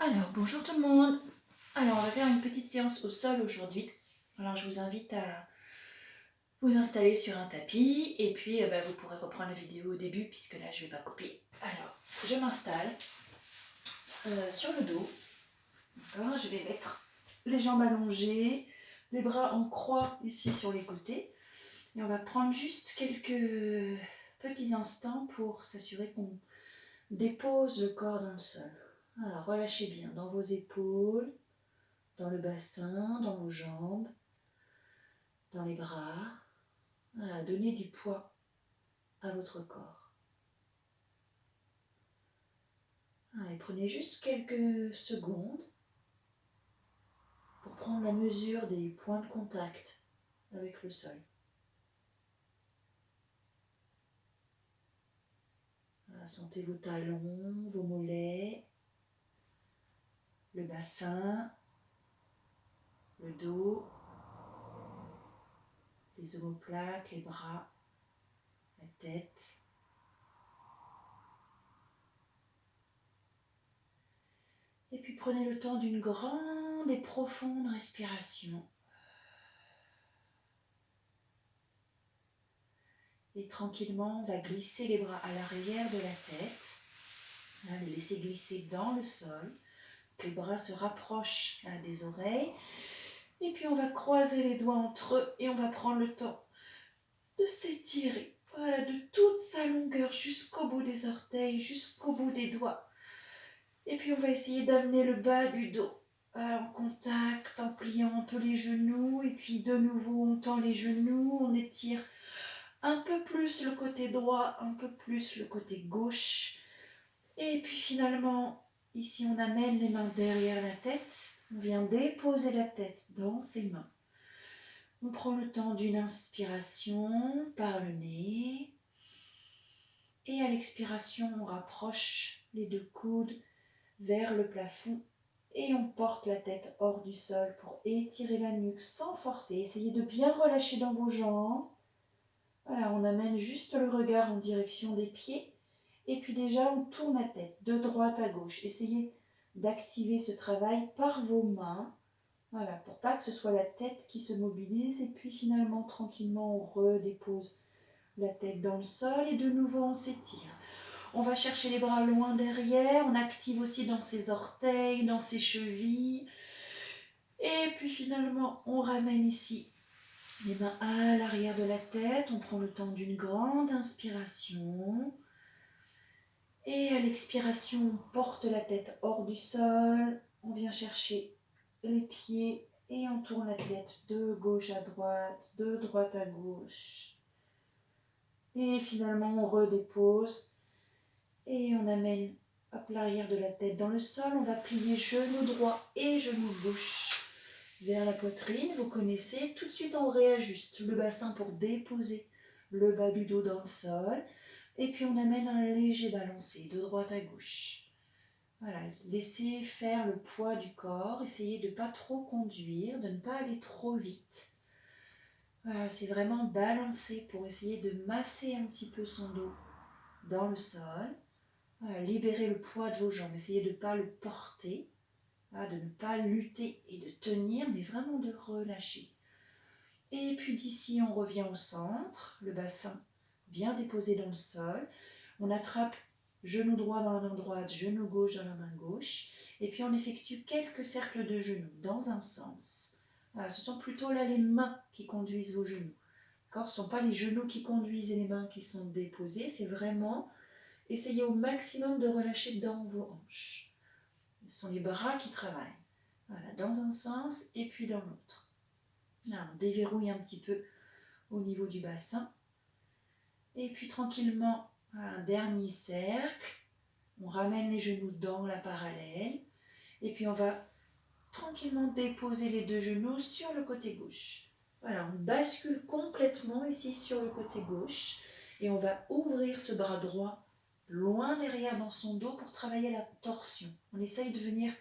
Alors, bonjour tout le monde. Alors, on va faire une petite séance au sol aujourd'hui. Alors, je vous invite à vous installer sur un tapis et puis vous pourrez reprendre la vidéo au début puisque là, je ne vais pas couper. Alors, je m'installe sur le dos. D'accord, je vais mettre les jambes allongées, les bras en croix ici sur les côtés. Et on va prendre juste quelques petits instants pour s'assurer qu'on dépose le corps dans le sol. Alors, relâchez bien dans vos épaules, dans le bassin, dans vos jambes, dans les bras. Voilà, donnez du poids à votre corps. Voilà, et prenez juste quelques secondes pour prendre la mesure des points de contact avec le sol. Voilà, sentez vos talons, vos mollets, le bassin, le dos, les omoplates, les bras, la tête. Et puis prenez le temps d'une grande et profonde respiration. Et tranquillement, on va glisser les bras à l'arrière de la tête. Les laisser glisser dans le sol. Les bras se rapprochent des oreilles. Et puis on va croiser les doigts entre eux et on va prendre le temps de s'étirer. Voilà, de toute sa longueur jusqu'au bout des orteils, jusqu'au bout des doigts. Et puis on va essayer d'amener le bas du dos en contact, en pliant un peu les genoux. Et puis de nouveau, on tend les genoux, on étire un peu plus le côté droit, un peu plus le côté gauche. Et puis finalement, ici on amène les mains derrière la tête. On vient déposer la tête dans ses mains. On prend le temps d'une inspiration par le nez. Et à l'expiration, on rapproche les deux coudes vers le plafond. Et on porte la tête hors du sol pour étirer la nuque sans forcer. Essayez de bien relâcher dans vos jambes. Voilà, on amène juste le regard en direction des pieds. Et puis déjà, on tourne la tête de droite à gauche. Essayez d'activer ce travail par vos mains. Voilà, pour pas que ce soit la tête qui se mobilise. Et puis finalement, tranquillement, on redépose la tête dans le sol. Et de nouveau, on s'étire. On va chercher les bras loin derrière. On active aussi dans ses orteils, dans ses chevilles. Et puis finalement, on ramène ici les mains à l'arrière de la tête. On prend le temps d'une grande inspiration. Et à l'expiration, on porte la tête hors du sol. On vient chercher les pieds et on tourne la tête de gauche à droite, de droite à gauche. Et finalement, on redépose et on amène l'arrière de la tête dans le sol. On va plier genou droit et genou gauche vers la poitrine. Vous connaissez, tout de suite on réajuste le bassin pour déposer le bas du dos dans le sol. Et puis on amène un léger balancé de droite à gauche. Voilà, laissez faire le poids du corps, essayez de ne pas trop conduire, de ne pas aller trop vite. Voilà, c'est vraiment balancer pour essayer de masser un petit peu son dos dans le sol. Voilà, libérez le poids de vos jambes, essayez de ne pas le porter, voilà, de ne pas lutter et de tenir, mais vraiment de relâcher. Et puis d'ici, on revient au centre, le bassin bien déposé dans le sol. On attrape genou droit dans la main droite, genou gauche dans la main gauche. Et puis on effectue quelques cercles de genoux dans un sens. Voilà, ce sont plutôt là les mains qui conduisent vos genoux. Ce ne sont pas les genoux qui conduisent et les mains qui sont déposées. C'est vraiment essayez au maximum de relâcher dans vos hanches. Ce sont les bras qui travaillent. Voilà, dans un sens et puis dans l'autre. Là, on déverrouille un petit peu au niveau du bassin. Et puis tranquillement, un dernier cercle. On ramène les genoux dans la parallèle. Et puis on va tranquillement déposer les deux genoux sur le côté gauche. Voilà, on bascule complètement ici sur le côté gauche. Et on va ouvrir ce bras droit loin derrière dans son dos pour travailler la torsion. On essaye de venir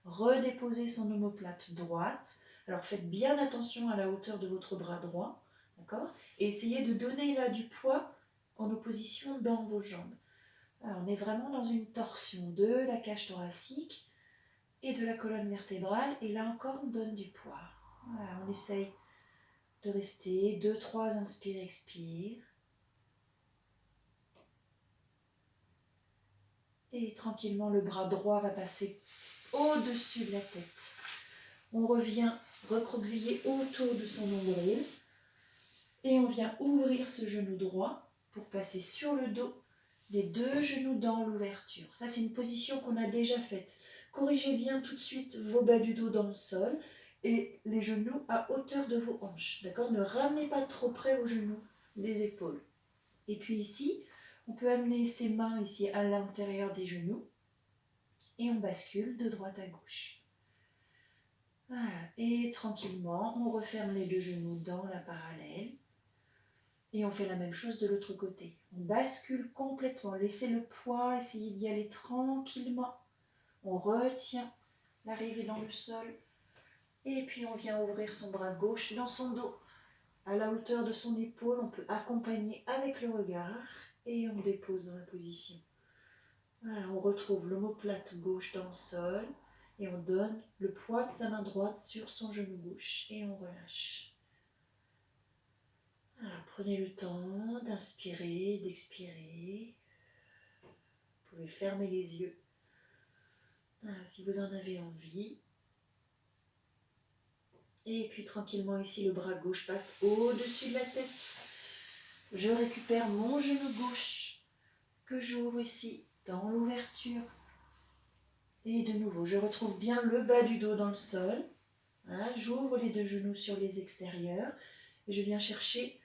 redéposer son omoplate droite. Alors faites bien attention à la hauteur de votre bras droit, d'accord ? Et essayez de donner là du poids en opposition dans vos jambes. Alors, on est vraiment dans une torsion de la cage thoracique. et de la colonne vertébrale. Et là encore, on donne du poids. Voilà, on essaye de rester 2-3 inspire, expire. Et tranquillement, le bras droit va passer au-dessus de la tête. On revient recroqueviller autour de son nombril. Et on vient ouvrir ce genou droit pour passer sur le dos, les 2 genoux dans l'ouverture. Ça, c'est une position qu'on a déjà faite. Corrigez bien tout de suite vos bas du dos dans le sol et les genoux à hauteur de vos hanches. D'accord ? Ne ramenez pas trop près vos genoux, les épaules. Et puis ici, on peut amener ses mains ici à l'intérieur des genoux et on bascule de droite à gauche. Voilà. Et tranquillement, on referme les 2 genoux dans la parallèle. Et on fait la même chose de l'autre côté. On bascule complètement, laissez le poids, essayez d'y aller tranquillement. On retient l'arrivée dans le sol. Et puis on vient ouvrir son bras gauche dans son dos. À la hauteur de son épaule, on peut accompagner avec le regard. Et on dépose dans la position. Voilà, on retrouve l'omoplate gauche dans le sol. Et on donne le poids de sa main droite sur son genou gauche. Et on relâche. Alors, prenez le temps d'inspirer, d'expirer. Vous pouvez fermer les yeux si vous en avez envie. Et puis tranquillement ici, le bras gauche passe au-dessus de la tête. Je récupère mon genou gauche que j'ouvre ici dans l'ouverture. Et de nouveau, je retrouve bien le bas du dos dans le sol. Voilà, j'ouvre les 2 genoux sur les extérieurs. Et je viens chercher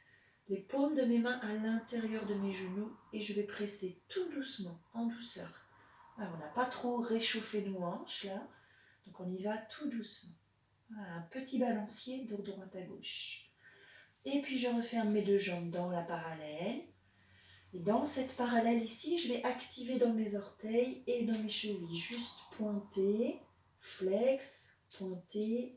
les paumes de mes mains à l'intérieur de mes genoux et je vais presser tout doucement, en douceur. Alors, on n'a pas trop réchauffé nos hanches là, donc on y va tout doucement. Voilà, un petit balancier de droite à gauche. Et puis je referme mes 2 jambes dans la parallèle. Et dans cette parallèle ici, je vais activer dans mes orteils et dans mes chevilles. Juste pointer, flex, pointer,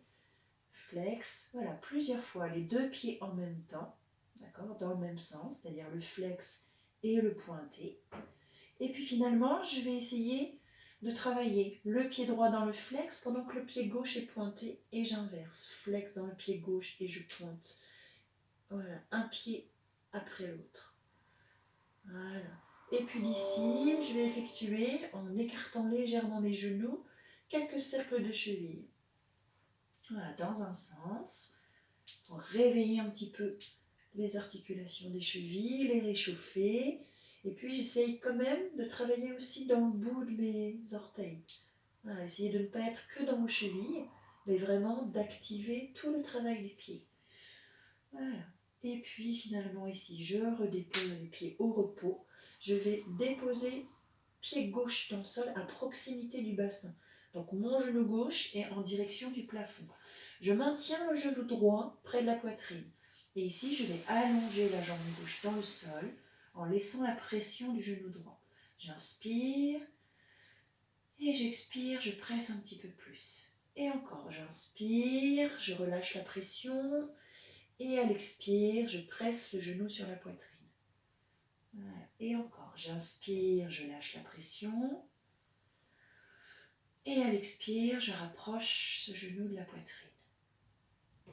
flex. Voilà, plusieurs fois, les 2 pieds en même temps. D'accord, dans le même sens, c'est-à-dire le flex et le pointé. Et puis finalement, je vais essayer de travailler le pied droit dans le flex pendant que le pied gauche est pointé et j'inverse. Flex dans le pied gauche et je pointe. Voilà, un pied après l'autre. Voilà. Et puis d'ici, je vais effectuer, en écartant légèrement mes genoux, quelques cercles de cheville. Voilà, dans un sens, pour réveiller un petit peu les articulations des chevilles, les réchauffer. Et puis j'essaye quand même de travailler aussi dans le bout de mes orteils. Voilà, essayez de ne pas être que dans vos chevilles, mais vraiment d'activer tout le travail des pieds. Voilà. Et puis finalement ici, je redépose les pieds au repos. Je vais déposer pied gauche dans le sol à proximité du bassin. Donc mon genou gauche est en direction du plafond. Je maintiens le genou droit près de la poitrine. Et ici, je vais allonger la jambe gauche dans le sol en laissant la pression du genou droit. J'inspire et j'expire, je presse un petit peu plus. Et encore, j'inspire, je relâche la pression et à l'expire, je presse le genou sur la poitrine. Voilà. Et encore, j'inspire, je lâche la pression. Et à l'expire, je rapproche ce genou de la poitrine.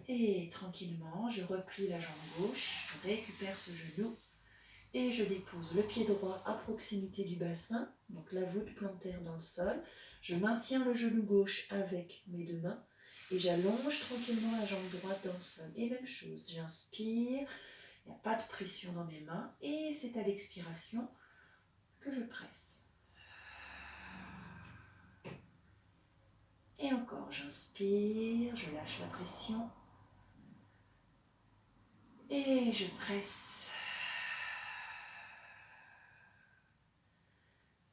Et tranquillement, je replie la jambe gauche, je récupère ce genou et je dépose le pied droit à proximité du bassin, donc la voûte plantaire dans le sol. Je maintiens le genou gauche avec mes 2 mains et j'allonge tranquillement la jambe droite dans le sol. Et même chose, j'inspire, il n'y a pas de pression dans mes mains et c'est à l'expiration que je presse. Et encore, j'inspire, je lâche la pression. Et je presse.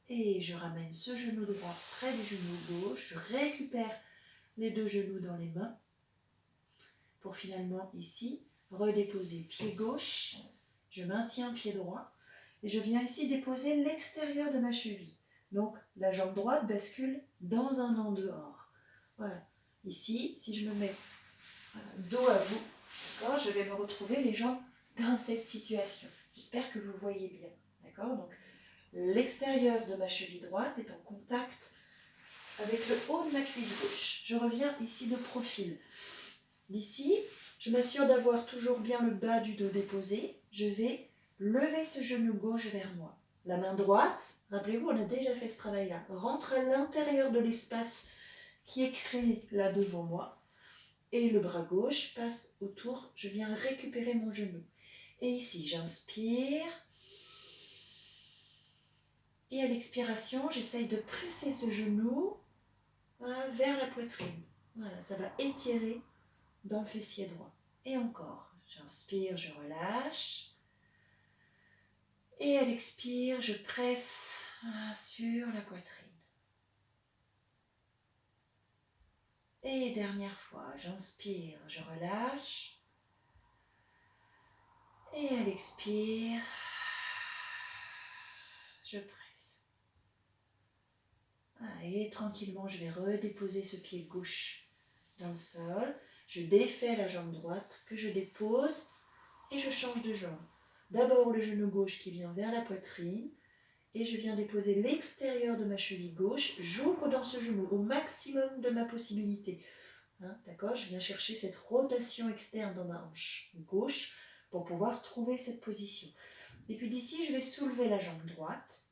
Et je ramène ce genou droit près du genou gauche. Je récupère les 2 genoux dans les mains. Pour finalement ici, redéposer pied gauche. Je maintiens pied droit. Et je viens ici déposer l'extérieur de ma cheville. Donc la jambe droite bascule dans un en dehors. Voilà. Ici, si je me mets dos à vous, d'accord, je vais me retrouver les jambes dans cette situation. J'espère que vous voyez bien. D'accord ? Donc, l'extérieur de ma cheville droite est en contact avec le haut de ma cuisse gauche. Je reviens ici de profil. D'ici, je m'assure d'avoir toujours bien le bas du dos déposé. Je vais lever ce genou gauche vers moi. La main droite, rappelez-vous, on a déjà fait ce travail-là, rentre à l'intérieur de l'espace qui est créé là devant moi. Et le bras gauche passe autour, je viens récupérer mon genou. Et ici, j'inspire. Et à l'expiration, j'essaye de presser ce genou vers la poitrine. Voilà, ça va étirer dans le fessier droit. Et encore, j'inspire, je relâche. Et à l'expire, je presse sur la poitrine. Et dernière fois, j'inspire, je relâche. Et à l'expire, je presse. Et tranquillement, je vais redéposer ce pied gauche dans le sol. Je défais la jambe droite que je dépose et je change de jambe. D'abord le genou gauche qui vient vers la poitrine et je viens déposer l'extérieur de ma cheville gauche. J'ouvre dans ce genou au maximum de ma possibilité. D'accord ? Je viens chercher cette rotation externe dans ma hanche gauche pour pouvoir trouver cette position. Et puis d'ici, je vais soulever la jambe droite.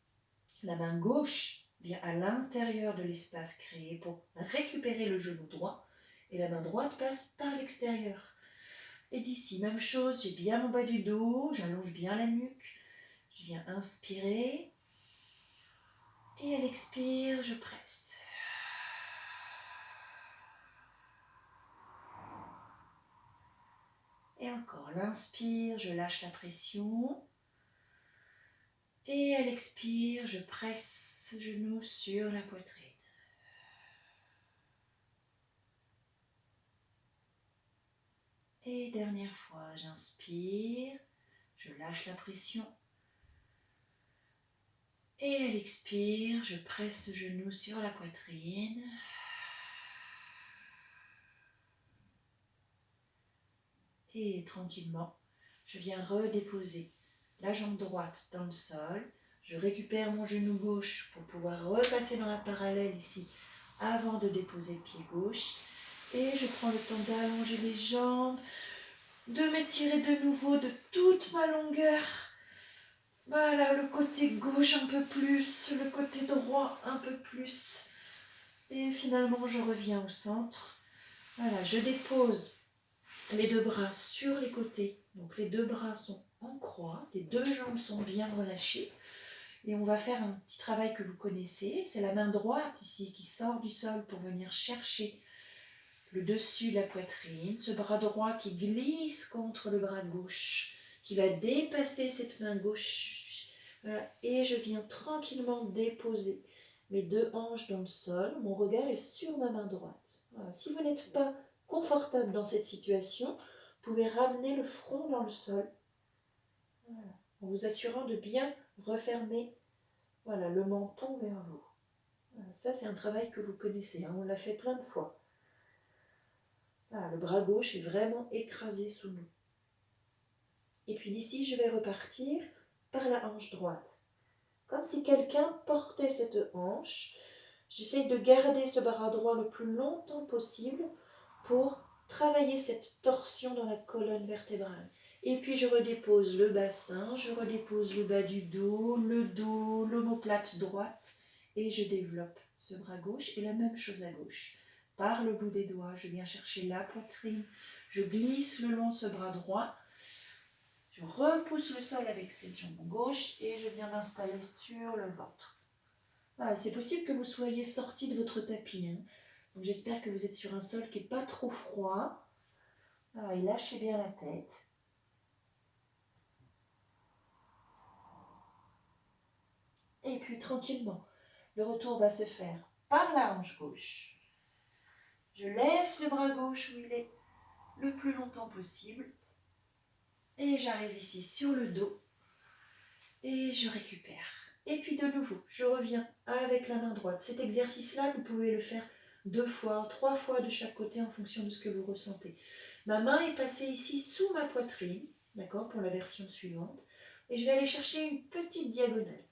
La main gauche vient à l'intérieur de l'espace créé pour récupérer le genou droit. Et la main droite passe par l'extérieur. Et d'ici, même chose, j'ai bien mon bas du dos, j'allonge bien la nuque. Je viens inspirer. Et à l'expire, je presse. Et encore, l'inspire, je lâche la pression. Et à l'expire, je presse ce genou sur la poitrine. Et dernière fois, j'inspire, je lâche la pression. Et à l'expire, je presse ce genou sur la poitrine. Et tranquillement, je viens redéposer la jambe droite dans le sol. Je récupère mon genou gauche pour pouvoir repasser dans la parallèle ici avant de déposer le pied gauche. Et je prends le temps d'allonger les jambes, de m'étirer de nouveau de toute ma longueur. Voilà, le côté gauche un peu plus, le côté droit un peu plus. Et finalement, je reviens au centre. Voilà, je dépose les deux bras sur les côtés. Donc les deux bras sont en croix, les deux jambes sont bien relâchées. Et on va faire un petit travail que vous connaissez. C'est la main droite ici qui sort du sol pour venir chercher le dessus de la poitrine. Ce bras droit qui glisse contre le bras gauche, qui va dépasser cette main gauche. Voilà. Et je viens tranquillement déposer mes deux hanches dans le sol. Mon regard est sur ma main droite. Voilà. Si vous n'êtes pas confortable dans cette situation, vous pouvez ramener le front dans le sol. Voilà. En vous assurant de bien refermer le menton vers vous. Voilà. Ça, c'est un travail que vous connaissez. On l'a fait plein de fois. Voilà, le bras gauche est vraiment écrasé sous nous. Et puis d'ici, je vais repartir par la hanche droite. Comme si quelqu'un portait cette hanche. J'essaie de garder ce bras droit le plus longtemps possible pour travailler cette torsion dans la colonne vertébrale. Et puis je redépose le bassin, je redépose le bas du dos, l'omoplate droite et je développe ce bras gauche et la même chose à gauche. Par le bout des doigts, je viens chercher la poitrine, je glisse le long de ce bras droit, je repousse le sol avec cette jambe gauche et je viens m'installer sur le ventre. Voilà, c'est possible que vous soyez sorti de votre tapis. Donc j'espère que vous êtes sur un sol qui n'est pas trop froid. Voilà, et lâchez bien la tête. Et puis tranquillement, le retour va se faire par la hanche gauche. Je laisse le bras gauche où il est le plus longtemps possible. Et j'arrive ici sur le dos. Et je récupère. Et puis de nouveau, je reviens avec la main droite. Cet exercice-là, vous pouvez le faire 2 fois, 3 fois de chaque côté en fonction de ce que vous ressentez. Ma main est passée ici sous ma poitrine, d'accord, pour la version suivante. Et je vais aller chercher une petite diagonale.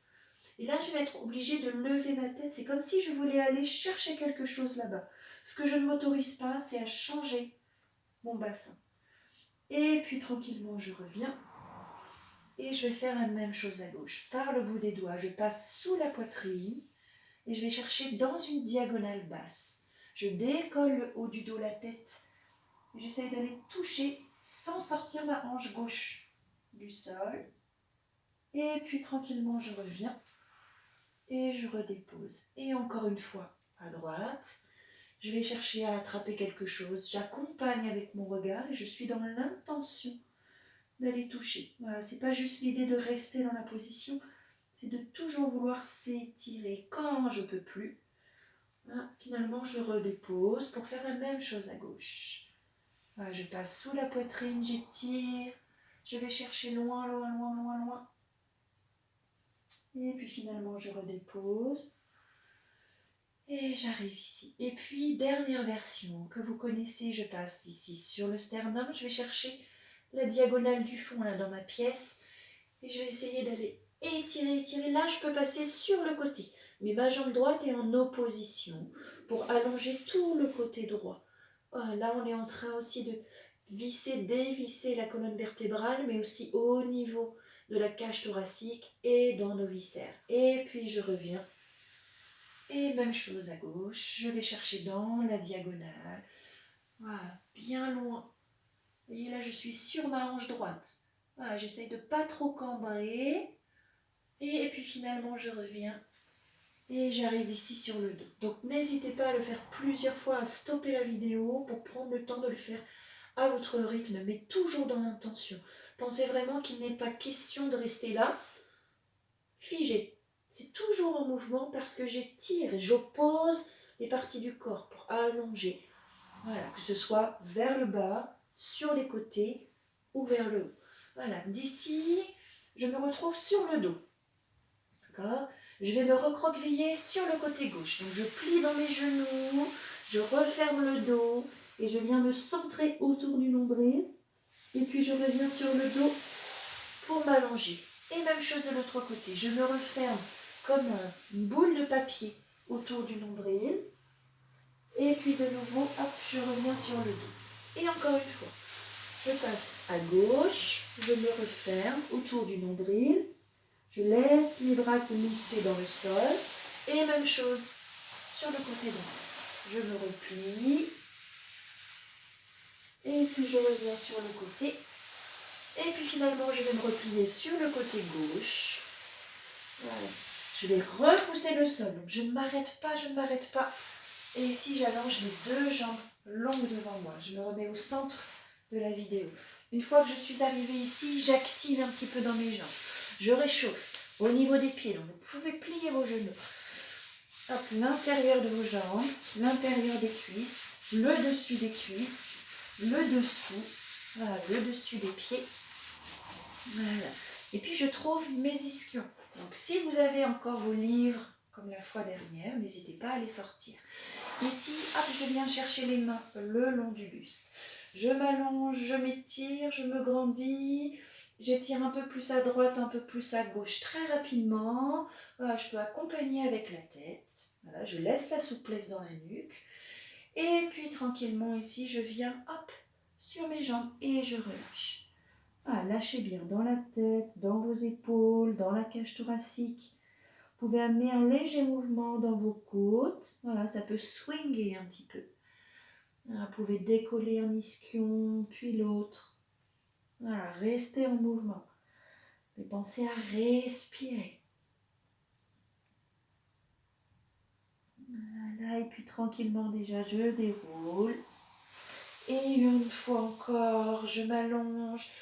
Et là, je vais être obligée de lever ma tête. C'est comme si je voulais aller chercher quelque chose là-bas. Ce que je ne m'autorise pas, c'est à changer mon bassin. Et puis tranquillement, je reviens. Et je vais faire la même chose à gauche. Par le bout des doigts, je passe sous la poitrine et je vais chercher dans une diagonale basse. Je décolle le haut du dos, la tête. Et j'essaie d'aller toucher sans sortir ma hanche gauche du sol. Et puis tranquillement, je reviens et je redépose. Et encore une fois, à droite, je vais chercher à attraper quelque chose. J'accompagne avec mon regard et je suis dans l'intention d'aller toucher. Voilà, c'est pas juste l'idée de rester dans la position, c'est de toujours vouloir s'étirer. Quand je peux plus, finalement je redépose pour faire la même chose à gauche. Voilà, je passe sous la poitrine, j'étire, je vais chercher loin, loin, loin, loin, loin. Et puis finalement je redépose. Et j'arrive ici. Et puis, dernière version que vous connaissez, je passe ici sur le sternum. Je vais chercher la diagonale du fond là dans ma pièce. Et je vais essayer d'aller étirer, étirer. Là, je peux passer sur le côté. Mais ma jambe droite est en opposition pour allonger tout le côté droit. Voilà, là, on est en train aussi de visser, dévisser la colonne vertébrale, mais aussi au niveau de la cage thoracique et dans nos viscères. Et puis, je reviens. Et même chose à gauche, je vais chercher dans la diagonale, voilà, bien loin. Vous voyez là, je suis sur ma hanche droite. Voilà, j'essaye de ne pas trop cambrer. Et puis finalement, je reviens et j'arrive ici sur le dos. Donc n'hésitez pas à le faire plusieurs fois, à stopper la vidéo pour prendre le temps de le faire à votre rythme, mais toujours dans l'intention. Pensez vraiment qu'il n'est pas question de rester là, figé. C'est toujours en mouvement parce que j'étire et j'oppose les parties du corps pour allonger. Voilà, que ce soit vers le bas, sur les côtés ou vers le haut. Voilà, d'ici, je me retrouve sur le dos. D'accord ? Je vais me recroqueviller sur le côté gauche. Donc je plie dans mes genoux, je referme le dos et je viens me centrer autour du nombril. Et puis je reviens sur le dos pour m'allonger. Et même chose de l'autre côté, je me referme comme une boule de papier autour du nombril. Et puis de nouveau, hop, je reviens sur le dos. Et encore une fois, je passe à gauche, je me referme autour du nombril. Je laisse mes bras glisser dans le sol. Et même chose sur le côté droit. Je me replie. Et puis je reviens sur le côté. Et puis finalement, je vais me replier sur le côté gauche. Voilà. Je vais repousser le sol. Donc je ne m'arrête pas, je ne m'arrête pas. Et ici, j'allonge les deux jambes longues devant moi. Je me remets au centre de la vidéo. Une fois que je suis arrivée ici, j'active un petit peu dans mes jambes. Je réchauffe au niveau des pieds. Donc vous pouvez plier vos genoux. Hop, l'intérieur de vos jambes, l'intérieur des cuisses, le dessus des cuisses, le dessous, voilà, le dessus des pieds. Voilà. Et puis je trouve mes ischions. Donc si vous avez encore vos livres, comme la fois dernière, n'hésitez pas à les sortir. Ici, hop, je viens chercher les mains le long du buste. Je m'allonge, je m'étire, je me grandis. J'étire un peu plus à droite, un peu plus à gauche très rapidement. Voilà, je peux accompagner avec la tête. Voilà, je laisse la souplesse dans la nuque. Et puis tranquillement ici, je viens hop, sur mes jambes et je relâche. Voilà, lâchez bien dans la tête, dans vos épaules, dans la cage thoracique. Vous pouvez amener un léger mouvement dans vos côtes. Voilà, ça peut swinger un petit peu. Voilà, vous pouvez décoller un ischion, puis l'autre. Voilà, restez en mouvement. Mais pensez à respirer. Voilà, et puis tranquillement déjà, je déroule. Et une fois encore, je m'allonge,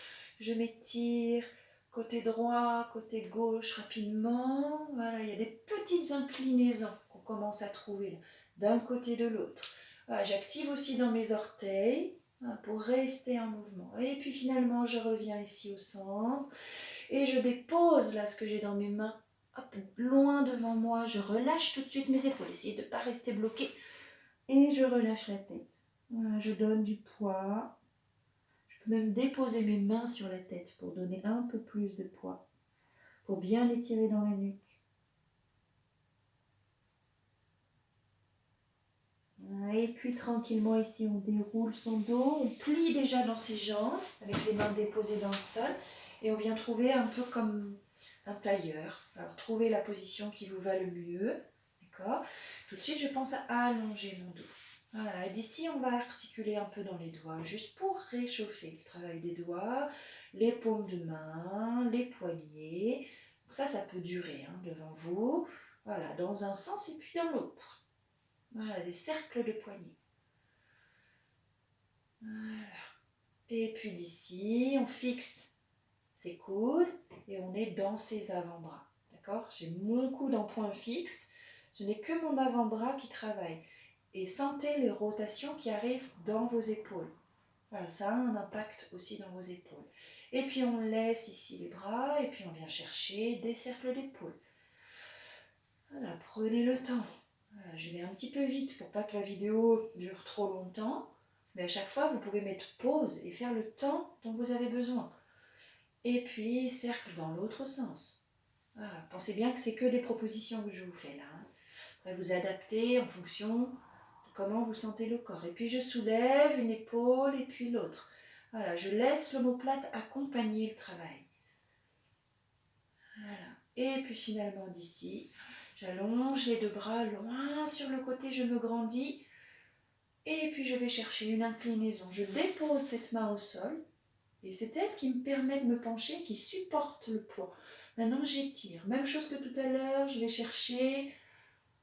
je m'étire. Côté droit, côté gauche, rapidement. Voilà, il y a des petites inclinaisons qu'on commence à trouver là, d'un côté de l'autre. Voilà, j'active aussi dans mes orteils pour rester en mouvement. Et puis finalement, je reviens ici au centre et je dépose là ce que j'ai dans mes mains. Hop, loin devant moi, je relâche tout de suite mes épaules. Essayez de ne pas rester bloqué. Et je relâche la tête. Voilà, je donne du poids. Je peux même déposer mes mains sur la tête pour donner un peu plus de poids. Pour bien l'étirer dans la nuque. Et puis tranquillement ici, on déroule son dos, on plie déjà dans ses jambes avec les mains déposées dans le sol et on vient trouver un peu comme un tailleur. Alors trouvez la position qui vous va le mieux, d'accord? Tout de suite, je pense à allonger mon dos. Voilà, et d'ici, on va articuler un peu dans les doigts, juste pour réchauffer le travail des doigts, les paumes de main, les poignets. Donc ça peut durer devant vous. Voilà, dans un sens et puis dans l'autre. Voilà, des cercles de poignets. Voilà. Et puis d'ici, on fixe ses coudes et on est dans ses avant-bras. D'accord? J'ai mon coude en point fixe. Ce n'est que mon avant-bras qui travaille. Et sentez les rotations qui arrivent dans vos épaules. Voilà, ça a un impact aussi dans vos épaules. Et puis on laisse ici les bras et puis on vient chercher des cercles d'épaule. Voilà, prenez le temps. Voilà, je vais un petit peu vite pour pas que la vidéo dure trop longtemps. Mais à chaque fois, vous pouvez mettre pause et faire le temps dont vous avez besoin. Et puis, cercle dans l'autre sens. Voilà, pensez bien que c'est que des propositions que je vous fais là. Après, vous adaptez en fonction de comment vous sentez le corps. Et puis, je soulève une épaule et puis l'autre. Voilà, je laisse l'omoplate accompagner le travail. Voilà. Et puis, finalement, d'ici, j'allonge les deux bras loin sur le côté, je me grandis. Et puis, je vais chercher une inclinaison. Je dépose cette main au sol. Et c'est elle qui me permet de me pencher, qui supporte le poids. Maintenant, j'étire. Même chose que tout à l'heure, je vais chercher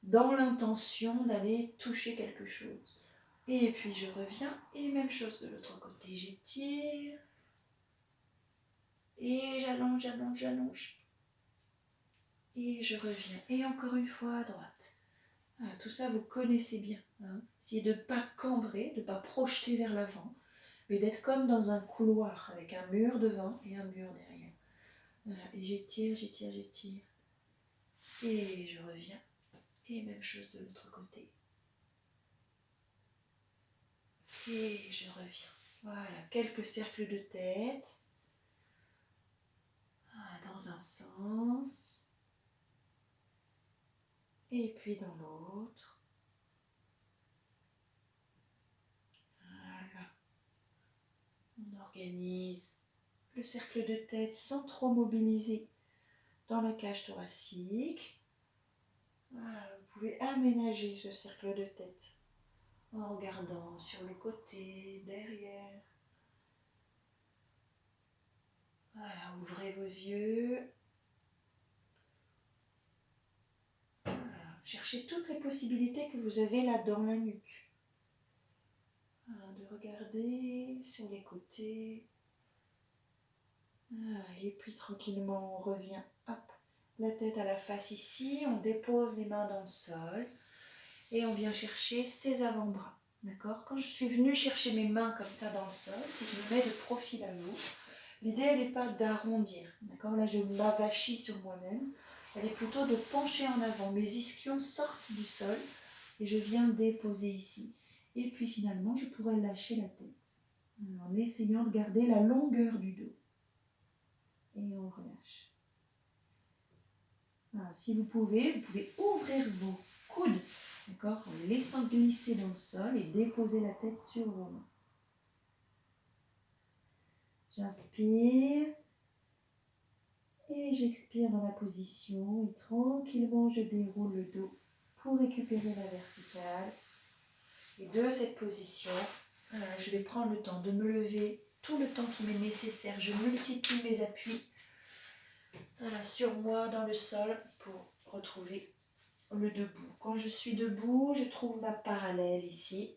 dans l'intention d'aller toucher quelque chose. Et puis, je reviens. Et même chose de l'autre côté. J'étire. Et j'allonge, j'allonge, j'allonge. Et je reviens. Et encore une fois à droite. Ah, tout ça, vous connaissez bien. Essayez de ne pas cambrer, de ne pas projeter vers l'avant, mais d'être comme dans un couloir avec un mur devant et un mur derrière. Voilà, et j'étire, j'étire, j'étire. Et je reviens. Et même chose de l'autre côté. Et je reviens. Voilà, quelques cercles de tête. Dans un sens. Et puis dans l'autre. Voilà. On organise le cercle de tête sans trop mobiliser dans la cage thoracique. Voilà, vous pouvez aménager ce cercle de tête en regardant sur le côté, derrière. Voilà, ouvrez vos yeux. Voilà, cherchez toutes les possibilités que vous avez là dans la nuque. Voilà, de regarder sur les côtés. Voilà, et puis tranquillement, on revient. Hop, la tête à la face ici. On dépose les mains dans le sol. Et on vient chercher ses avant-bras. D'accord? Quand je suis venue chercher mes mains comme ça dans le sol, si je me mets de profil à vous, l'idée, elle n'est pas d'arrondir. D'accord? Là, je m'avachis sur moi-même. Elle est plutôt de pencher en avant. Mes ischions sortent du sol et je viens déposer ici. Et puis finalement, je pourrais lâcher la tête en essayant de garder la longueur du dos. Et on relâche. Voilà, si vous pouvez ouvrir vos coudes, d'accord, en laissant glisser dans le sol et déposer la tête sur vos mains. J'inspire et j'expire dans la position et tranquillement je déroule le dos pour récupérer la verticale. Et de cette position, je vais prendre le temps de me lever tout le temps qui m'est nécessaire. Je multiplie mes appuis sur moi dans le sol pour retrouver le debout. Quand je suis debout, je trouve ma parallèle ici.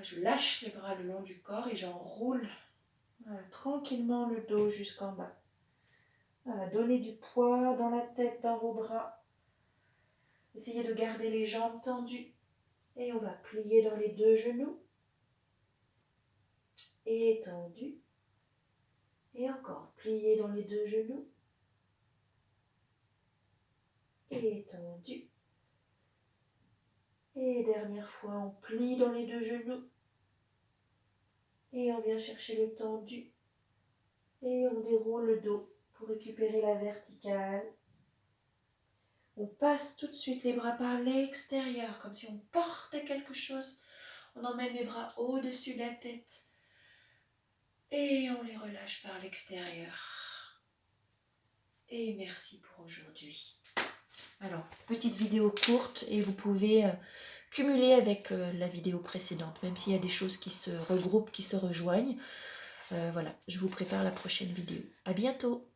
Je lâche les bras le long du corps et j'enroule tranquillement le dos jusqu'en bas. Voilà, donnez du poids dans la tête, dans vos bras. Essayez de garder les jambes tendues. Et on va plier dans les deux genoux. Étendu. Et encore, plier dans les deux genoux. Étendu. Et dernière fois, on plie dans les deux genoux. Et on vient chercher le tendu. Et on déroule le dos pour récupérer la verticale. On passe tout de suite les bras par l'extérieur, comme si on portait quelque chose. On emmène les bras au-dessus de la tête. Et on les relâche par l'extérieur. Et merci pour aujourd'hui. Alors, petite vidéo courte et vous pouvez cumuler avec la vidéo précédente, même s'il y a des choses qui se regroupent, qui se rejoignent. Voilà, je vous prépare la prochaine vidéo. À bientôt!